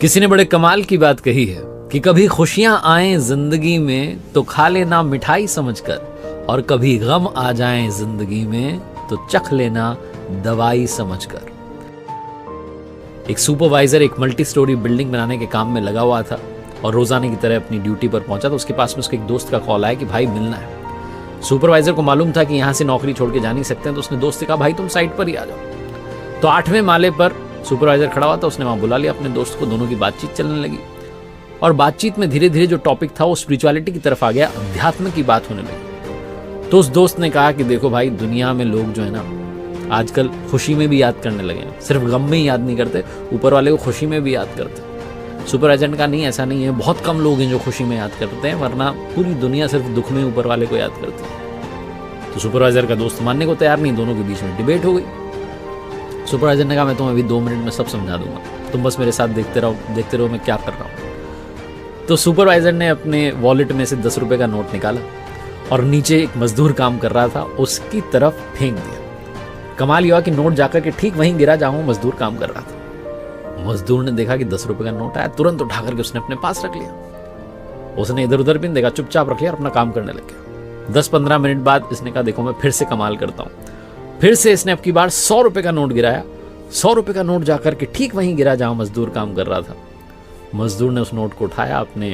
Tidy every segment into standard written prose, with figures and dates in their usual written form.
किसी ने बड़े कमाल की बात कही है कि कभी खुशियां आए जिंदगी में तो खा लेना मिठाई समझकर, और कभी गम आ जाए जिंदगी में तो चख लेना दवाई समझकर। एक सुपरवाइजर एक मल्टी स्टोरी बिल्डिंग बनाने के काम में लगा हुआ था और रोजाना की तरह अपनी ड्यूटी पर पहुंचा तो उसके पास में उसके एक दोस्त का कॉल आया कि भाई मिलना है। सुपरवाइजर को मालूम था कि यहां से नौकरी छोड़ के जा नहीं सकते हैं, तो उसने दोस्त से कहा भाई तुम साइट पर ही आ जाओ। तो 8वें माले पर सुपरवाइजर खड़ा हुआ था, उसने वहां बुला लिया अपने दोस्त को, दोनों की बातचीत चलने लगी और बातचीत में धीरे धीरे जो टॉपिक था वो स्पिरिचुअलिटी की तरफ आ गया, अध्यात्म की बात होने लगी। तो उस दोस्त ने कहा कि देखो भाई, दुनिया में लोग जो है ना आजकल खुशी में भी याद करने लगे हैं, सिर्फ गम में ही याद नहीं करते, ऊपर वाले को खुशी में भी याद करते। सुपरवाइजर ने कहा नहीं ऐसा नहीं है, बहुत कम लोग हैं जो खुशी में याद करते हैं, वरना पूरी दुनिया सिर्फ दुख में ऊपर वाले को याद करती है। तो सुपरवाइजर का दोस्त मानने को तैयार नहीं, दोनों के बीच में डिबेट हो गई। सुपरवाइजर ने कहा मैं तुम्हें अभी 2 मिनट में सब समझा दूंगा, तुम बस मेरे साथ देखते रहो मैं क्या कर रहा हूँ। तो सुपरवाइजर ने अपने वॉलेट में से 10 रुपए का नोट निकाला और नीचे एक मजदूर काम कर रहा था उसकी तरफ फेंक दिया। कमाल यह कि नोट जाकर के ठीक वहीं गिरा जहां मजदूर काम कर रहा था। मजदूर ने देखा कि 10 रुपए का नोट आया, तुरंत उठा करके उसने अपने पास रख लिया। उसने इधर उधर भी नहीं देखा, चुपचाप रख लिया और अपना काम करने लग गया। 10-15 मिनट बाद इसने कहा देखो मैं फिर से कमाल करता हूँ। फिर से इसने अब की बार 100 रुपए का नोट गिराया। 100 रुपए का नोट जाकर के ठीक वहीं गिरा जहां मजदूर काम कर रहा था। मजदूर ने उस नोट को उठाया, अपने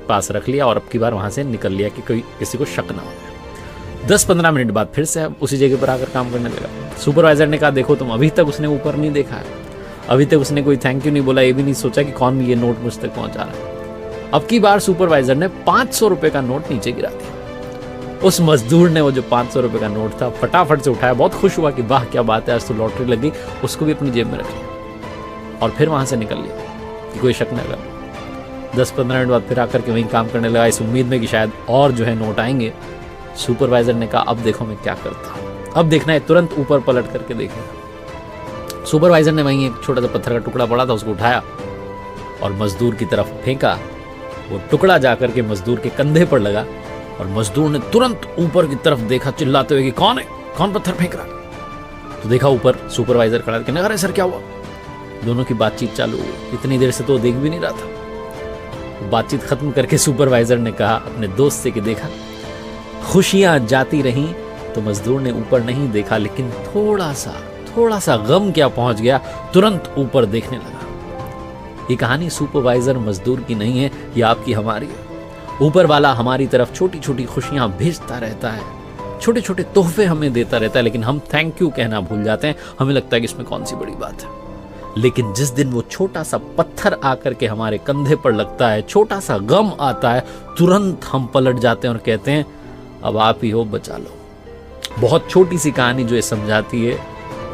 पास रख लिया और अब की बार वहां से निकल लिया कि कोई किसी को शक ना हो। 10-15 मिनट बाद फिर से उसी जगह पर आकर काम करने लगा। सुपरवाइजर ने कहा देखो तुम, अभी तक उसने ऊपर नहीं देखा है, अभी तक उसने कोई थैंक यू नहीं बोला, ये भी नहीं सोचा कि कौन ये नोट मुझ तक पहुंचा रहा है। अब की बार सुपरवाइजर ने 500 रुपए का नोट नीचे गिरा दिया। उस मजदूर ने वो जो 500 रुपए का नोट था फटाफट से उठाया, बहुत खुश हुआ कि वाह क्या बात है, आज तो लॉटरी लग गई, उसको भी अपनी जेब में रख लिया और फिर वहां से निकल लिया कि कोई शक न लगा। 10-15 मिनट बाद फिर आकर के वहीं काम करने लगा, इस उम्मीद में कि शायद और जो है नोट आएंगे। सुपरवाइजर ने कहा अब देखो मैं क्या करता हूँ, अब देखना है, तुरंत ऊपर पलट करके देखेगा। सुपरवाइजर ने वहीं एक छोटा सा पत्थर का टुकड़ा पड़ा था, उसको उठाया और मजदूर की तरफ फेंका। वो टुकड़ा जाकर के मजदूर के कंधे पर लगा और मजदूर ने तुरंत ऊपर की तरफ देखा, चिल्लाते हुए कि कौन है, कौन पत्थर फेंक रहा है। तो देखा ऊपर सुपरवाइजर खड़ा, कहने अरे सर क्या हुआ। दोनों की बातचीत चालू हुई, इतनी देर से तो देख भी नहीं रहा था। बातचीत खत्म करके सुपरवाइजर ने कहा अपने दोस्त से कि देखा, खुशियां जाती रहीं तो मजदूर ने ऊपर नहीं देखा, लेकिन थोड़ा सा गम क्या पहुंच गया, तुरंत ऊपर देखने लगा। ये कहानी सुपरवाइजर मजदूर की नहीं है, ये आपकी हमारी है। ऊपर वाला हमारी तरफ छोटी छोटी खुशियां भेजता रहता है, छोटे छोटे तोहफे हमें देता रहता है, लेकिन हम थैंक यू कहना भूल जाते हैं। हमें लगता है कि इसमें कौन सी बड़ी बात है, लेकिन जिस दिन वो छोटा सा पत्थर आकर के हमारे कंधे पर लगता है, छोटा सा गम आता है, तुरंत हम पलट जाते हैं और कहते हैं अब आप ही हो, बचा लो। बहुत छोटी सी कहानी जो ये समझाती है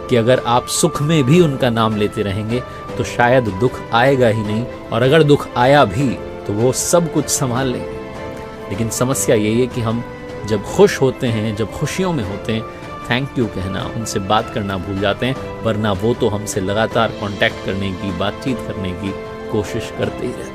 कि अगर आप सुख में भी उनका नाम लेते रहेंगे तो शायद दुख आएगा ही नहीं, और अगर दुख आया भी तो वो सब कुछ संभाल लेंगे। लेकिन समस्या यही है कि हम जब खुश होते हैं, जब खुशियों में होते हैं, थैंक यू कहना, उनसे बात करना भूल जाते हैं, वरना वो तो हमसे लगातार कांटेक्ट करने की, बातचीत करने की कोशिश करते ही रहते हैं।